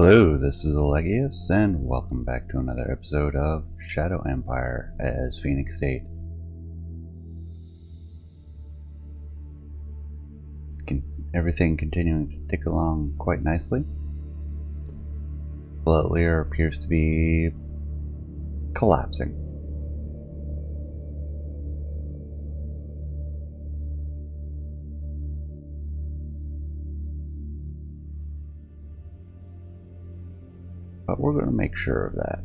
Hello, this is Allegius, and welcome back to another episode of Shadow Empire as Phoenixstate. Everything continuing to tick along quite nicely. Lear appears to be collapsing. But we're going to make sure of that.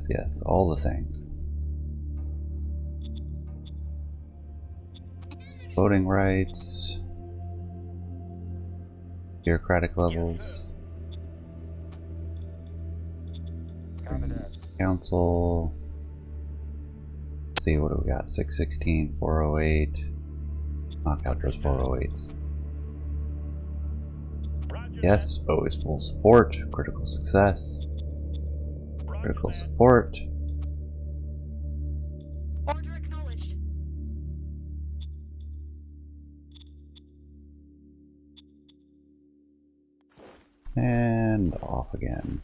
Yes, all the things. Voting rights, bureaucratic levels, council. Let's see, what do we got? 616, 408. Knockout does 408s. Yes, always full support, critical success, critical support. And off again.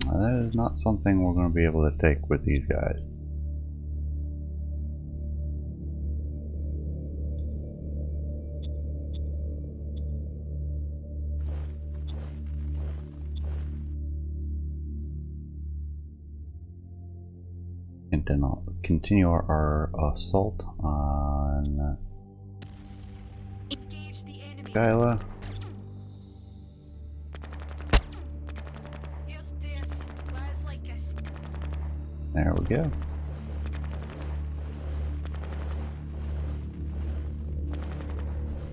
That is not something we're going to be able to take with these guys. And then I'll continue our assault on Scylla. There we go.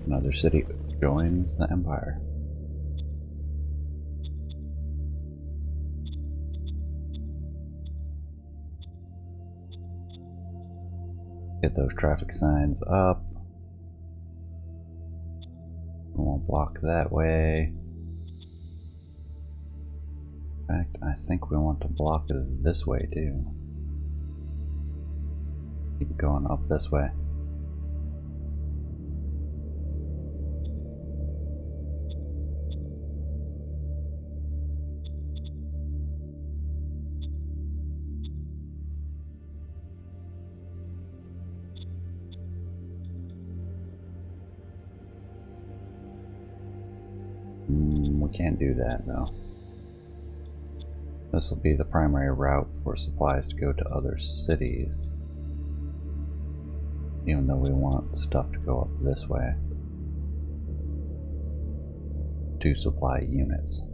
Another city joins the Empire. Get those traffic signs up. We won't block that way. In fact, I think we want to block it this way too. Keep going up this way. We can't do that though. This will be the primary route for supplies to go to other cities. Even though we want stuff to go up this way. To supply units.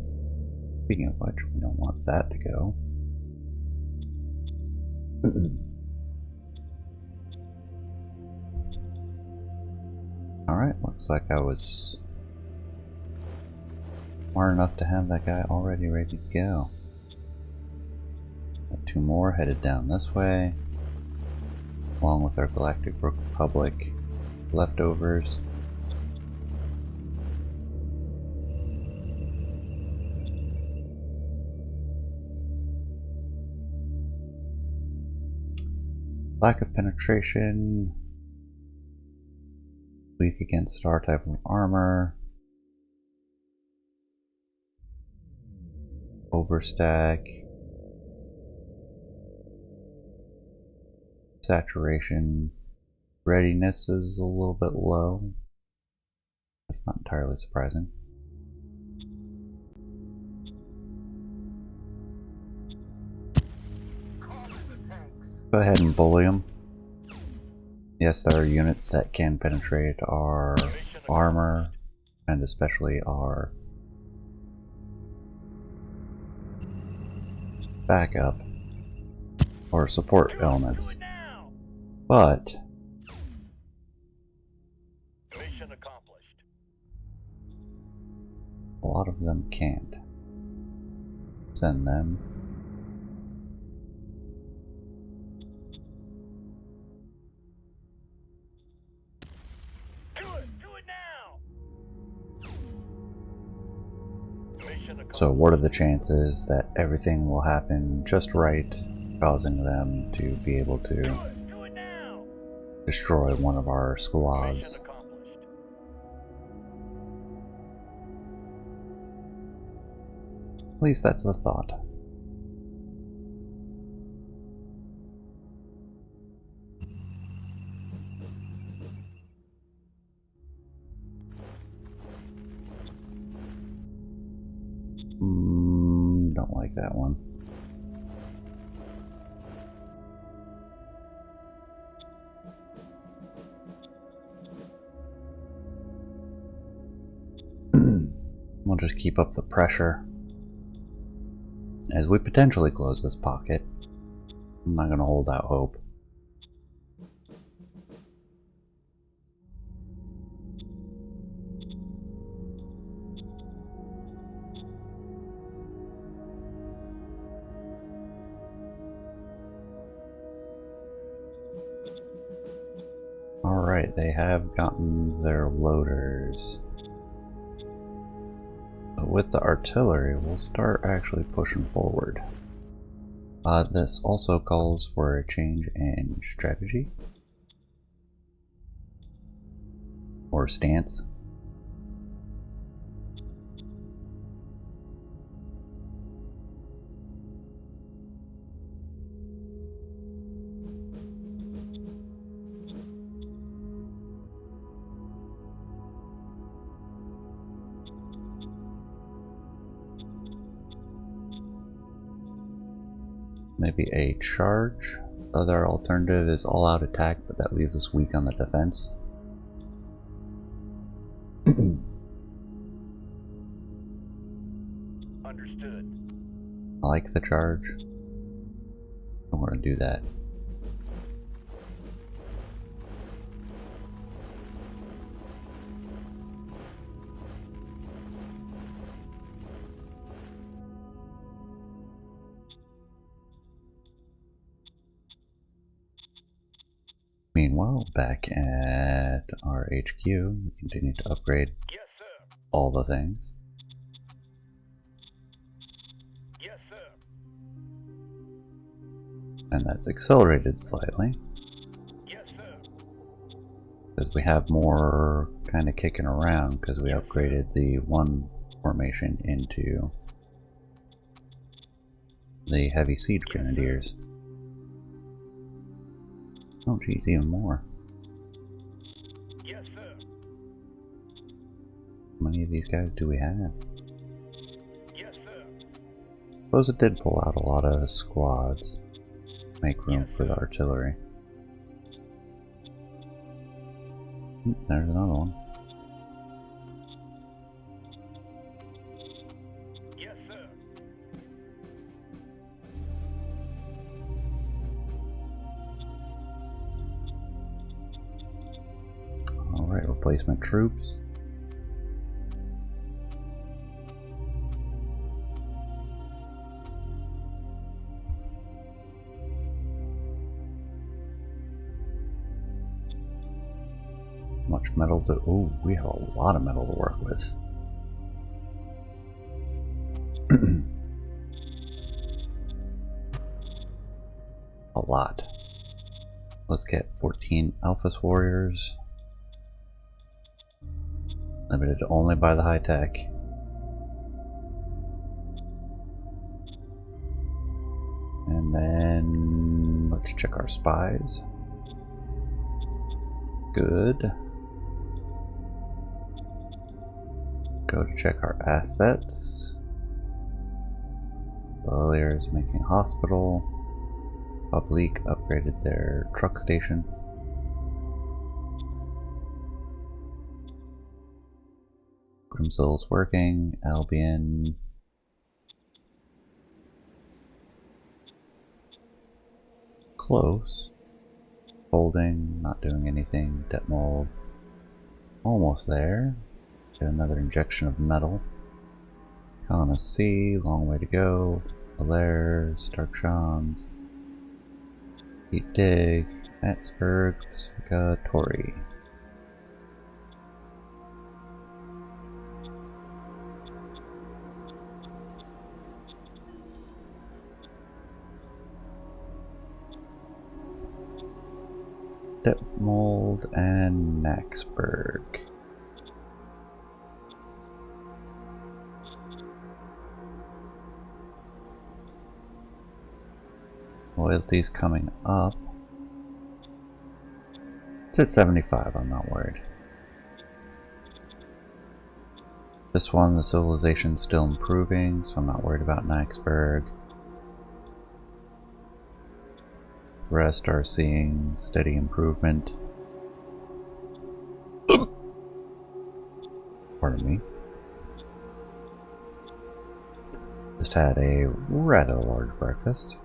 Speaking of which, we don't want that to go. Alright, looks like I was smart enough to have that guy already ready to go. Got two more headed down this way, along with our Galactic Republic leftovers. Lack of penetration, weak against our type of armor, overstack, saturation, readiness is a little bit low. That's not entirely surprising. Go ahead and bully them. Yes, there are units that can penetrate our armor, and especially our backup. or support elements. But Mission accomplished. a lot of them can't. Send them. Do it now. Mission accomplished. So what are the chances that everything will happen just right, causing them to be able to Do it now. destroy one of our Mission squads? accomplished. At least that's the thought. Don't like that one. We'll just keep up the pressure as we potentially close this pocket. I'm not going to hold out hope. Alright, they have gotten their loaders. But with the artillery, we'll start actually pushing forward. This also calls for a change in strategy. Or stance. Maybe a charge. The other alternative is all-out attack, but that leaves us weak on the defense. Understood. I like the charge. I want to do that. Meanwhile, back at our HQ, we continue to upgrade Yes, sir. all the things. Yes, sir. And that's accelerated slightly, Yes, sir. because we have more kind of kicking around, because we upgraded the one formation into the heavy siege grenadiers. Oh geez, even more. Yes, sir. How many of these guys do we have? Yes, sir. Suppose it did pull out a lot of squads. Make room for the artillery. There's another one. Yes, sir. Alright, replacement troops. Much metal to... Ooh, we have a lot of metal to work with. A lot. Let's get 14 Alphas warriors. Limited only by the high tech. And then let's check our spies. Good. Go to check our assets. Earlier is making hospital. Public upgraded their truck station. Grimsill's working. Albion. close. Holding, not doing anything. Depth mold. Almost there. Get another injection of metal. Column C, long way to go. Alaire, Starkshans. Heat Dig, Matsburg, Pacifica, Tori. Depth Mold and Maxburg. Loyalty's coming up. It's at 75, I'm not worried. This one, the civilization's still improving, so I'm not worried about Maxburg. The rest are seeing steady improvement. Pardon me. Just had a rather large breakfast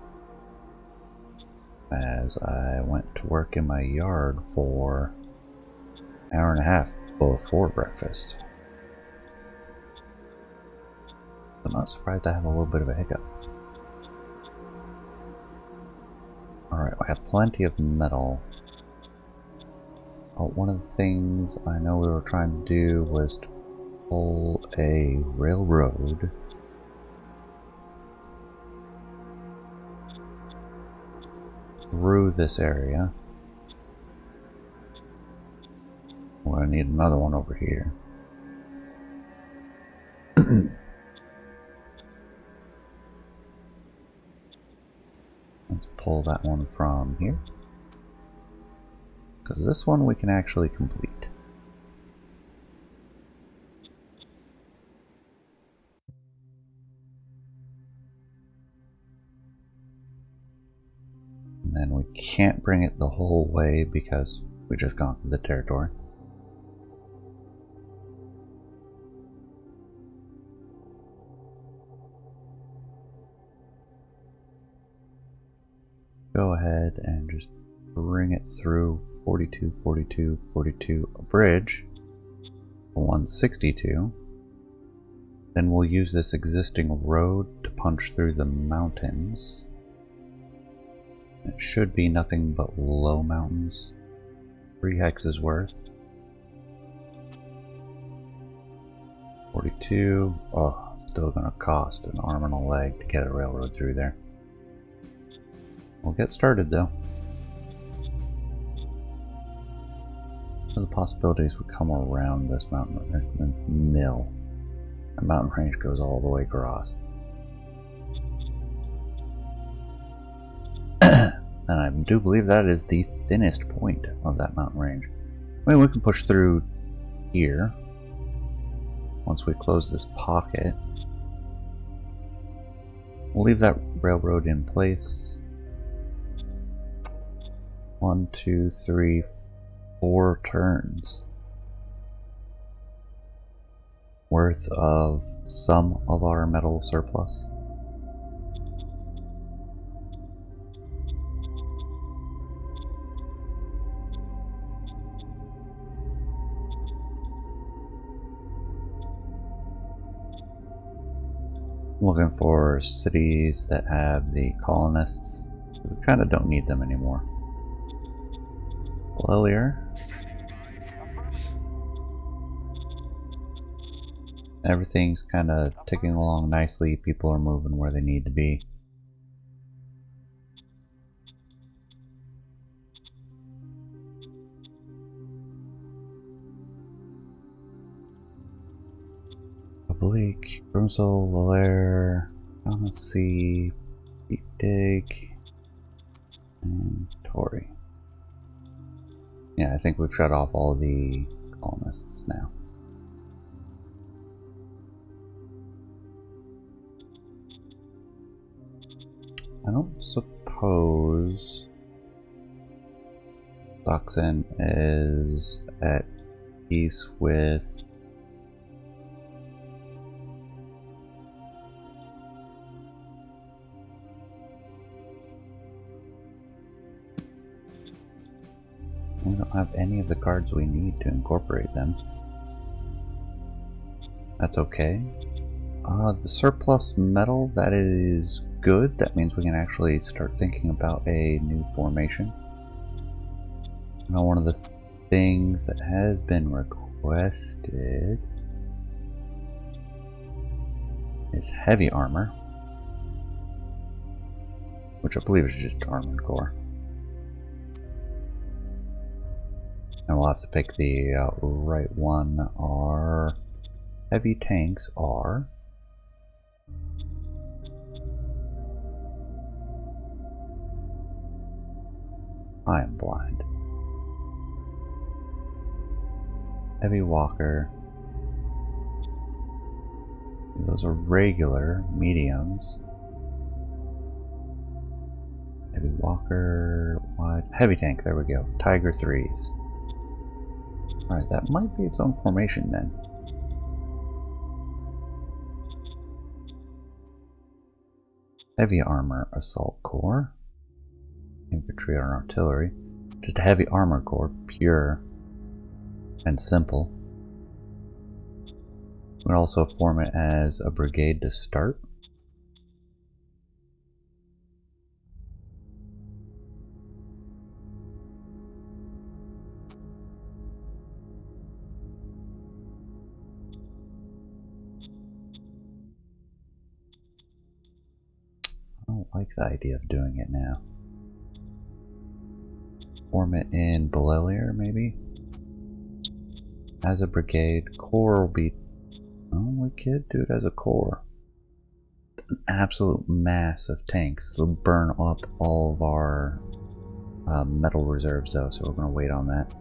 as I went to work in my yard for an hour and a half before breakfast. I'm not surprised I have a little bit of a hiccup. Alright, I have plenty of metal. Oh, one of the things I know we were trying to do was to pull a railroad through this area. We're going to need another one over here. Let's pull that one from here. Because this one we can actually complete. And then we can't bring it the whole way because we just conquered the territory. Go ahead and just bring it through 42, 42, 42, a bridge, 162. Then we'll use this existing road to punch through the mountains. It should be nothing but low mountains. 3 hexes worth. 42. Oh, still gonna cost an arm and a leg to get a railroad through there. We'll get started though. So the possibilities would come around this mountain mill. The mountain range goes all the way across. And I do believe that is the thinnest point of that mountain range. I mean, we can push through here once we close this pocket. We'll leave that railroad in place. 1, 2, 3, 4 turns worth of some of our metal surplus. Looking for cities that have the colonists. We kind of don't need them anymore. Lilier. Everything's kind of ticking along nicely. People are moving where they need to be. Oblique, Grimsel, Lilier, Sea, Heat Dig, and Tori. Yeah, I think we've shut off all the colonists now. I don't suppose Macen is at peace with We don't have any of the cards we need to incorporate them. That's okay. The surplus metal, that is good. That means we can actually start thinking about a new formation. Now, one of the things that has been requested is heavy armor, which I believe is just armored core. And we'll have to pick the right one. Our heavy tanks are I am blind. Heavy walker. Those are regular mediums. Heavy walker, wide, heavy tank, there we go. Tiger 3s. Alright, that might be its own formation then. Heavy armor assault corps. Infantry or artillery. Just a heavy armor corps, pure and simple. We'd also form it as a brigade to start. I don't like the idea of doing it now. Form it in Belelier, maybe? As a brigade. Corps will be... Oh, we could do it as a corps. An absolute mass of tanks. They'll burn up all of our metal reserves, though, so we're going to wait on that.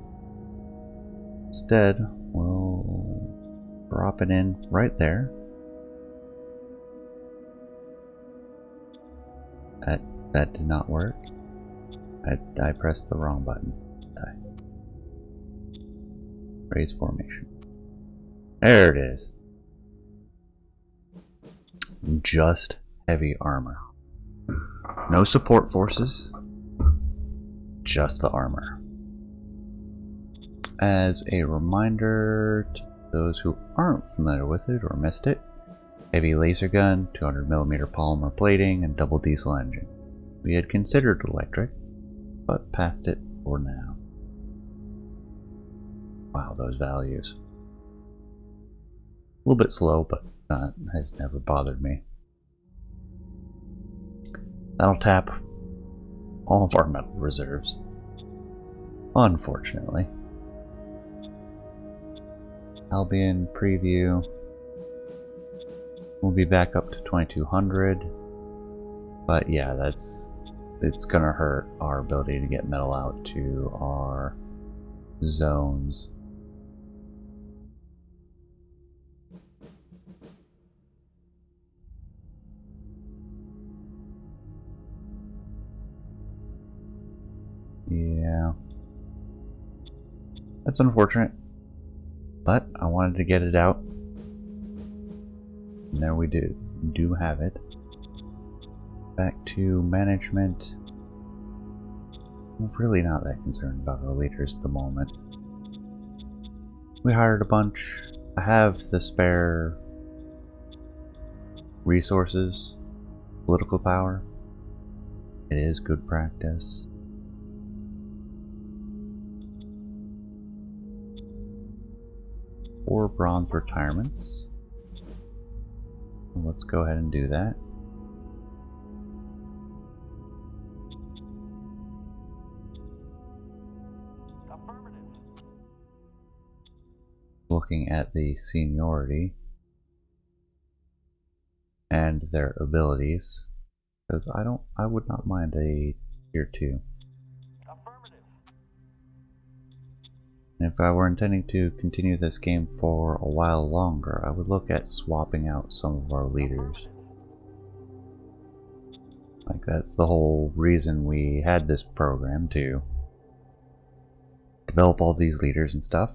Instead, we'll drop it in right there. That did not work. I pressed the wrong button. Raise formation. There it is. Just heavy armor. No support forces. Just the armor. As a reminder to those who aren't familiar with it or missed it, heavy laser gun, 200mm polymer plating, and double diesel engine. We had considered electric, but passed it for now. Wow, those values. A little bit slow, but that has never bothered me. That'll tap all of our metal reserves. Unfortunately. Albion preview. We'll be back up to 2200. But yeah, it's gonna hurt our ability to get metal out to our zones. Yeah. That's unfortunate. But I wanted to get it out. And there we do have it. Back to management. I'm really not that concerned about our leaders at the moment. We hired a bunch. I have the spare resources, political power. It is good practice. Four bronze retirements. Let's go ahead and do that. Looking at the seniority and their abilities, because I would not mind a tier 2. And if I were intending to continue this game for a while longer, I would look at swapping out some of our leaders. Like, that's the whole reason we had this program, to develop all these leaders and stuff.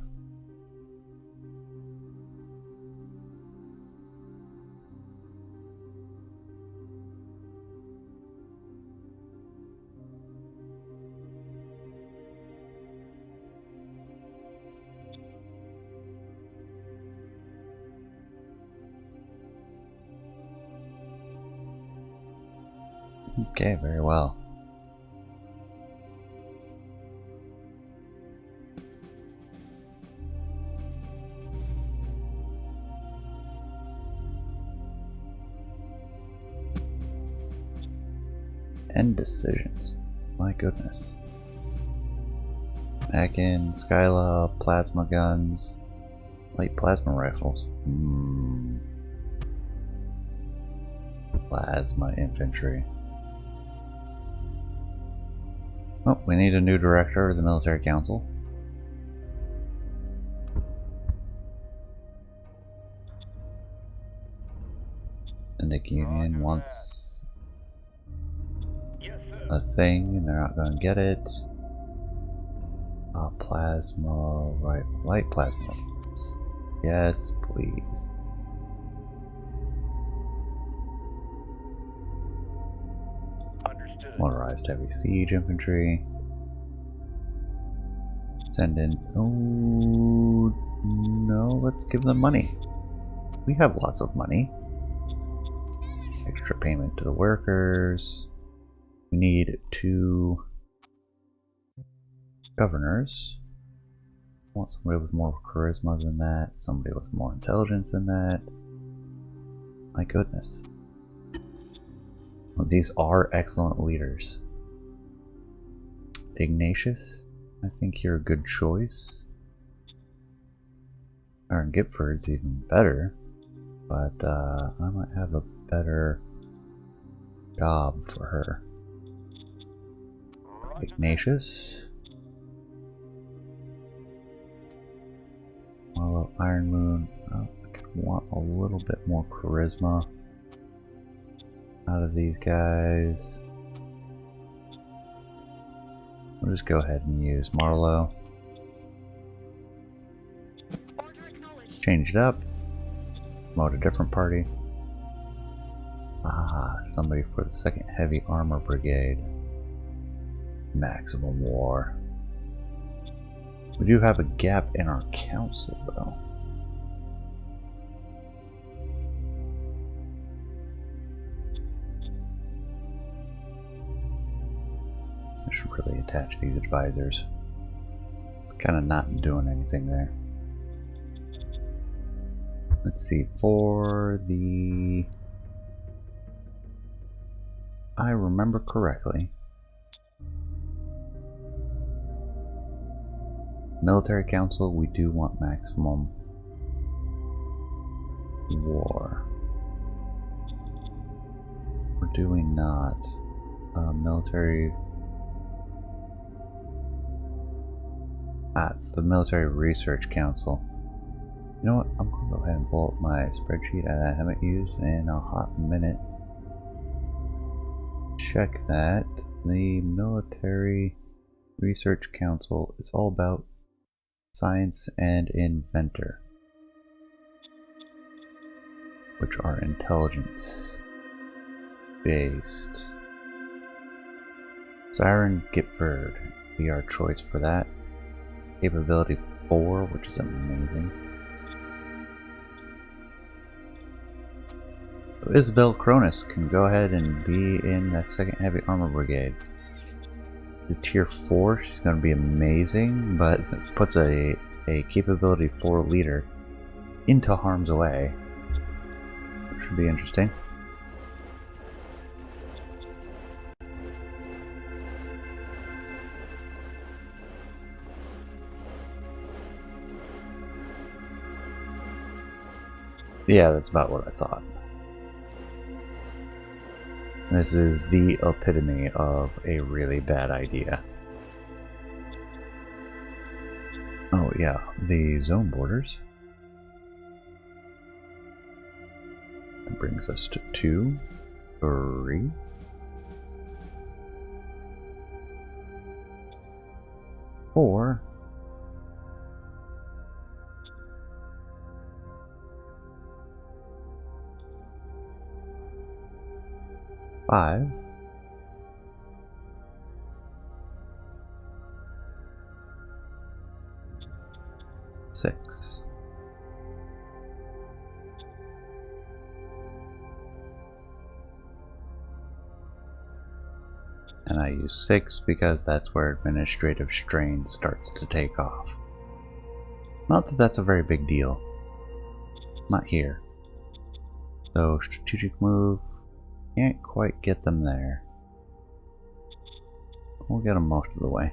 Okay, very well. End decisions. My goodness. Macen, Scylla, plasma guns, light plasma rifles. Plasma infantry. Oh, we need a new director of the military council. Syndic Union wants Yes, sir. a thing and they're not going to get it. Plasma, right? Light plasma rifles. Yes, please. Understood. Motorized heavy siege infantry. Send in. Oh no, let's give them money. We have lots of money. Extra payment to the workers. We need 2 governors. I want somebody with more charisma than that. Somebody with more intelligence than that. My goodness. Well, these are excellent leaders. Ignatius, I think you're a good choice. Aaron Gipford's even better, but I might have a better job for her. Ignatius. Marlowe, Iron Moon. Oh, I could want a little bit more charisma out of these guys. We'll just go ahead and use Marlowe. Change it up. Promote a different party. Somebody for the 2nd Heavy Armor Brigade. Maximum War. We do have a gap in our council, though. I should really attach these advisors. Kind of not doing anything there. Let's see, for the... I remember correctly. Military Council, we do want maximum war. Or do we not? Military... it's the Military Research Council. You know what? I'm going to go ahead and pull up my spreadsheet I haven't used in a hot minute. Check that. The Military Research Council is all about science and inventor, which are intelligence based. Siren Gipford be our choice for that. Capability 4, which is amazing. So Isabel Cronus can go ahead and be in that 2nd Heavy Armor Brigade. The tier 4, she's going to be amazing, but it puts a capability 4 leader into harm's way, which should be interesting. Yeah, that's about what I thought. This is the epitome of a really bad idea. Oh yeah, the zone borders. That brings us to 2, 3, 4, 5, 6, And I use 6 because that's where administrative strain starts to take off. Not that that's a very big deal. Not here. So, strategic move. Can't quite get them there. We'll get them most of the way.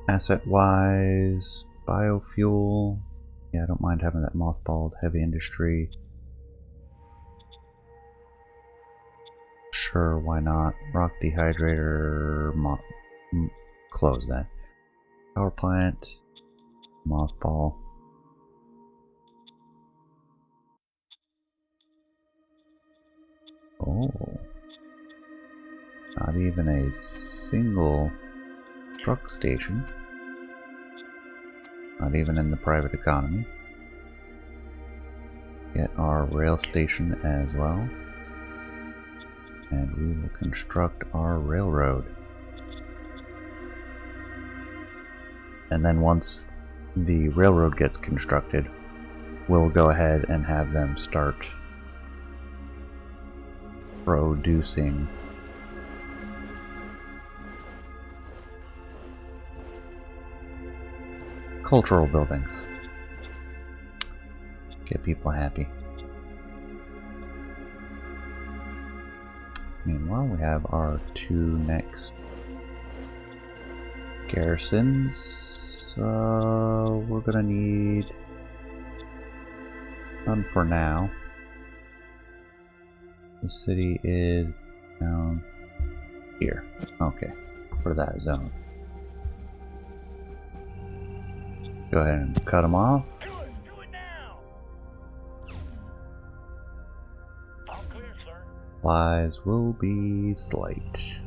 Asset-wise, biofuel. Yeah, I don't mind having that mothballed heavy industry. Sure, why not? Rock dehydrator, close that. Power plant, mothball. Oh. Not even a single truck station. Not even in the private economy. Get our rail station as well. And we will construct our railroad. And then once the railroad gets constructed, we'll go ahead and have them start producing cultural buildings. Get people happy. Meanwhile, we have our 2 next garrisons. So we're gonna need none for now. The city is down here. Okay, for that zone. Go ahead and cut them off. Do it now. All clear, sir. Supplies will be slight.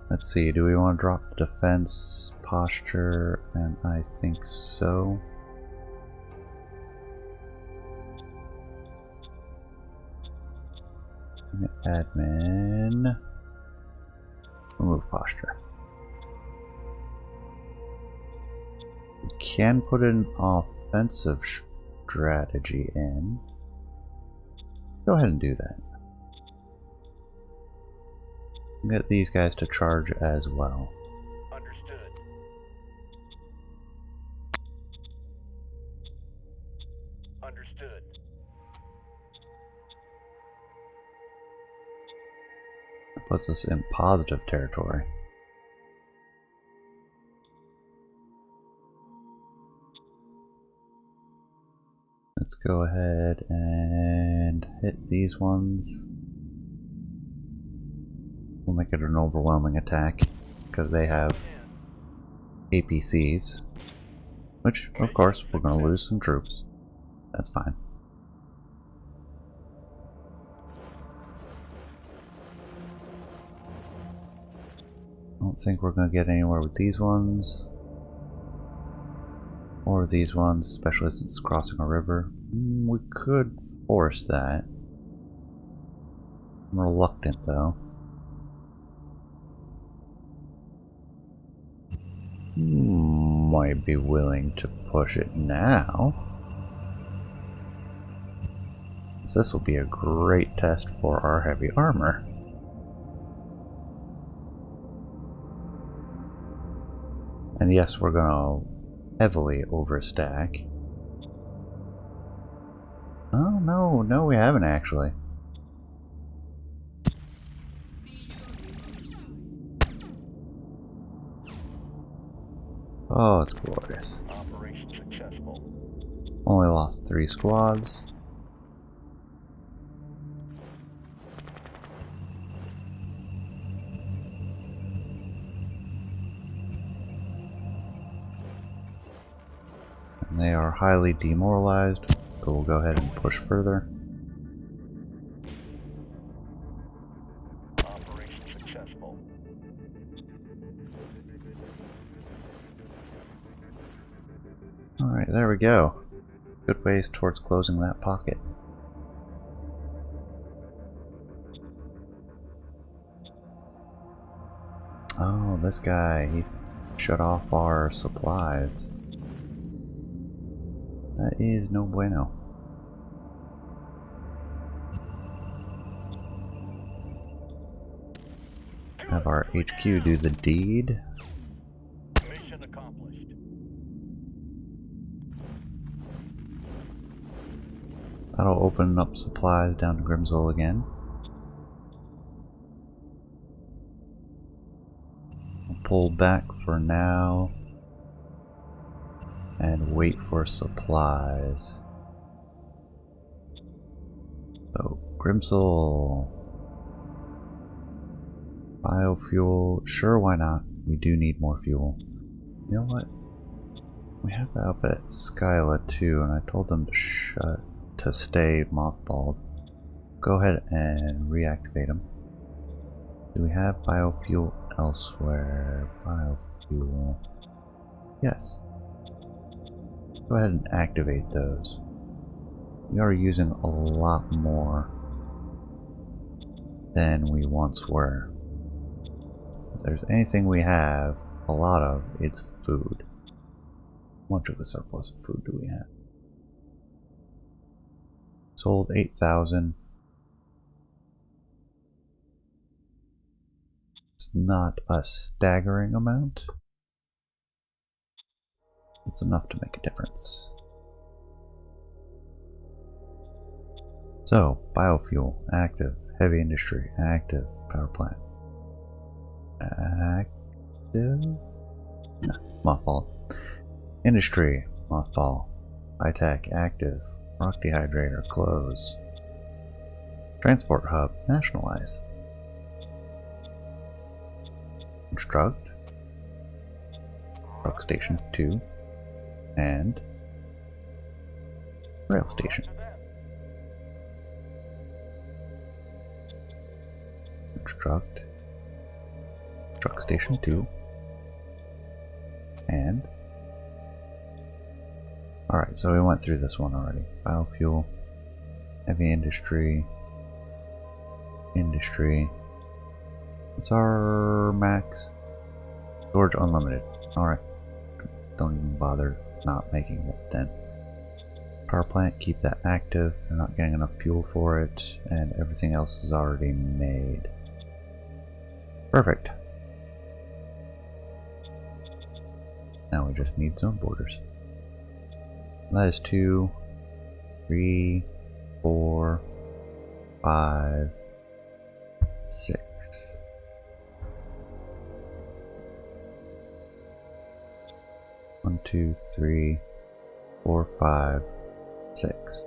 Let's see, do we want to drop the defense posture? And I think so. Admin. Remove posture. We can put an offensive strategy in. Go ahead and do that. Get these guys to charge as well. Understood. Understood. That puts us in positive territory. Let's go ahead and hit these ones. We'll make it an overwhelming attack because they have APCs, which, of course, we're going to lose some troops. That's fine. I don't think we're going to get anywhere with these ones. Or these ones, especially since it's crossing a river. We could force that. I'm reluctant, though. Might be willing to push it now. So this will be a great test for our heavy armor. And yes, we're gonna heavily overstack. Oh no, we haven't actually. Oh, it's glorious. Operation successful. Only lost 3 squads. And they are highly demoralized, so we'll go ahead and push further. Operation successful. Alright, there we go. Good ways towards closing that pocket. Oh, this guy, he shut off our supplies. That is no bueno. have our HQ do the deed. Mission accomplished. That'll open up supplies down to Grimsel again. We'll pull back for now and wait for supplies. So, Grimsel. Biofuel. Sure, why not? We do need more fuel. You know what? We have that up at Scylla too, and I told them to stay mothballed. Go ahead and reactivate them. Do we have biofuel elsewhere? Biofuel. Yes. Go ahead and activate those. We are using a lot more than we once were. If there's anything we have a lot of, it's food. How much of a surplus of food do we have? Sold 8,000. It's not a staggering amount. It's enough to make a difference. So, biofuel, active. Heavy industry, active. Power plant, active. No, mothball. Industry, mothball. High tech, active. Rock dehydrator, close. Transport hub, nationalize. Construct. Truck station 2. And rail station. Construct. Truck station 2. And alright, so we went through this one already. Biofuel, heavy industry, industry. What's our max? Storage unlimited. Alright. Don't even bother not making it then. Power plant, keep that active. They're not getting enough fuel for it, and everything else is already made. Perfect. Now we just need zone borders. That is 2, 3, 4, 5, 6. One, 2, 3, 4, 5, 6.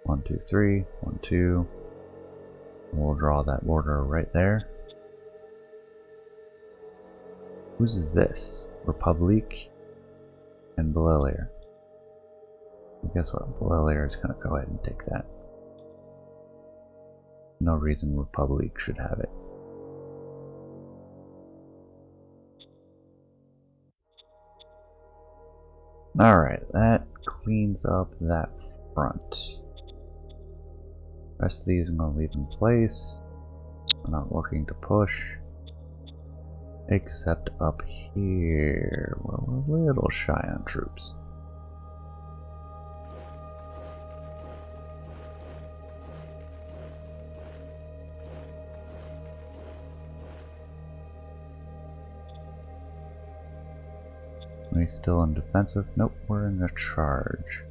1, 2, 3, 1, 2. We'll draw that border right there. Whose is this? Republic and Belelier. Guess what? Belelier is going to go ahead and take that. No reason Republic should have it. Alright, that cleans up that front. Rest of these I'm going to leave in place. We're not looking to push. Except up here, where we're a little shy on troops. Are we still in defensive? Nope, we're in a charge.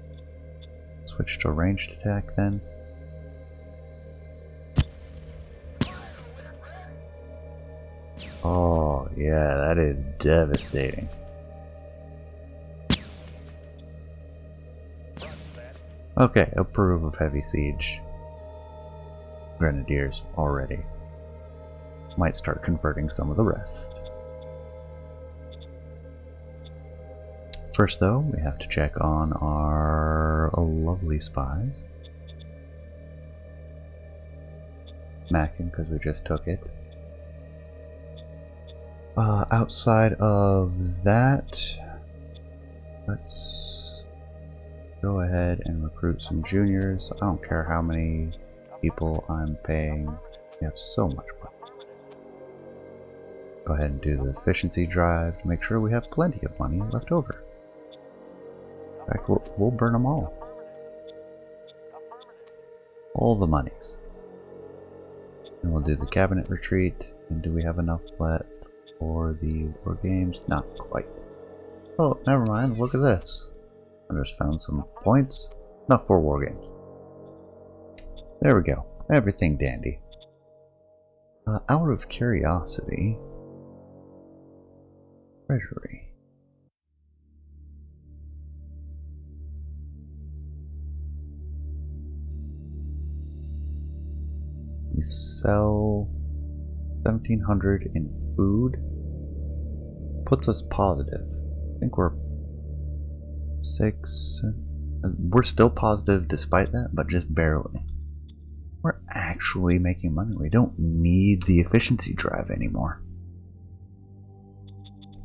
Switch to ranged attack then. Oh, yeah, that is devastating. Okay, approve of heavy siege. Grenadiers already. Might start converting some of the rest. First though, we have to check on our lovely spies. Macen, because we just took it. Outside of that, let's go ahead and recruit some juniors. I don't care how many people I'm paying. We have so much money. Go ahead and do the efficiency drive to make sure we have plenty of money left over. In fact, we'll burn them all. All the monies. And we'll do the cabinet retreat. And do we have enough left for the war games? Not quite. Oh, never mind. Look at this. I just found some points. Enough for war games. There we go. Everything dandy. Out of curiosity, treasury. We sell 1,700 in food. Puts us positive. I think we're 6. We're still positive despite that, but just barely. We're actually making money. We don't need the efficiency drive anymore.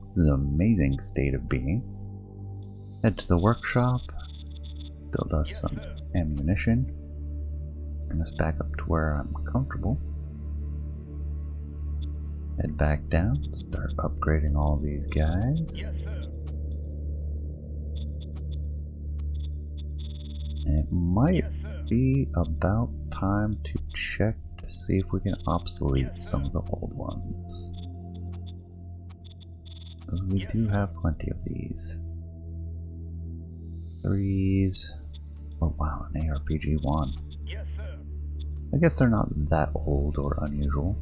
This is an amazing state of being. Head to the workshop. Build us some ammunition. Bring us back up to where I'm comfortable. Head back down. Start upgrading all these guys. And it might be about time to check to see if we can obsolete some of the old ones. Because we do have plenty of these. 3s. Oh wow, an ARPG-1. I guess they're not that old or unusual.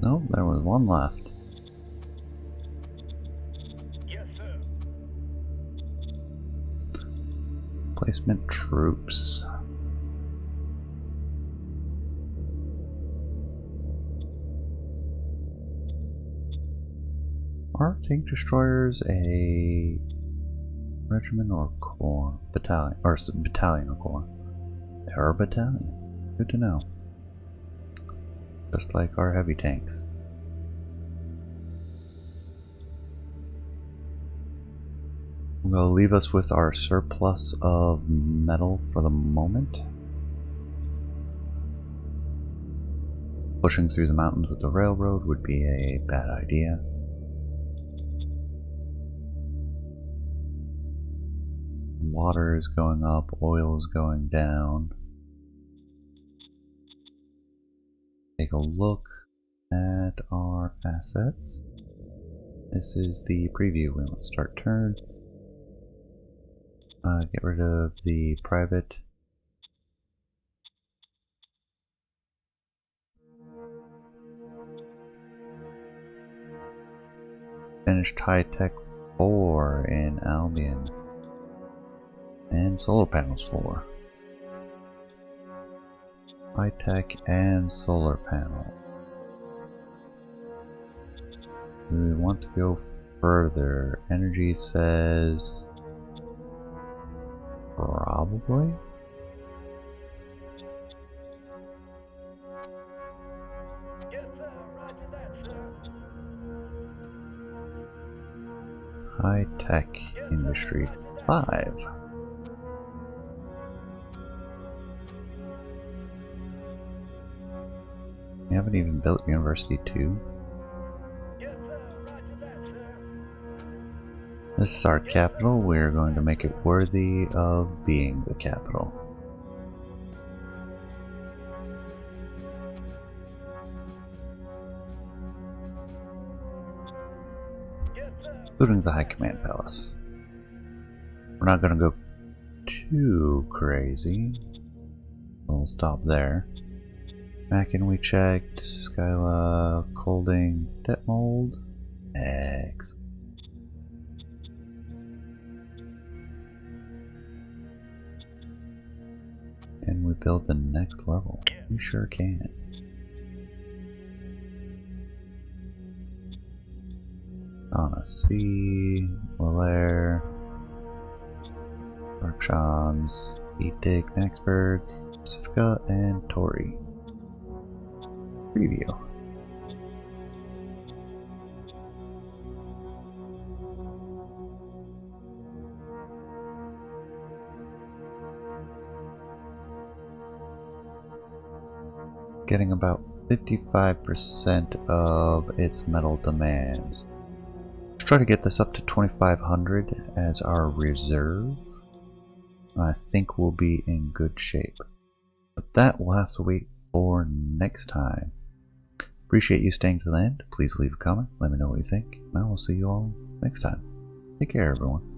Nope, there was one left. Placement troops. Are tank destroyers a regiment or corps? Battalion, or battalion or corps? They're a battalion. Good to know. Just like our heavy tanks. Will leave us with our surplus of metal for the moment. Pushing through the mountains with the railroad would be a bad idea. Water is going up, oil is going down. Take a look at our assets. This is the preview. We want to start turn. Get rid of the private. Finished high tech 4 in Albion. And solar panels 4. High tech and solar panel. Do we want to go further? Energy says probably. High tech industry 5. We haven't even built University 2. This is our capital. We're going to make it worthy of being the capital. Including the High Command Palace. We're not going to go too crazy. We'll stop there. Macen we checked. Scylla, Colding, Detmold. Excellent. Can we build the next level? We sure can. Donna C, Valaire, Darkshans, Etig, Naxburg, Pacifica, and Tori. Preview. getting about 55% of its metal demands. Let's try to get this up to 2,500 as our reserve. I think we'll be in good shape. But that we'll have to wait for next time. Appreciate you staying to the end. Please leave a comment. Let me know what you think. And I will see you all next time. Take care, everyone.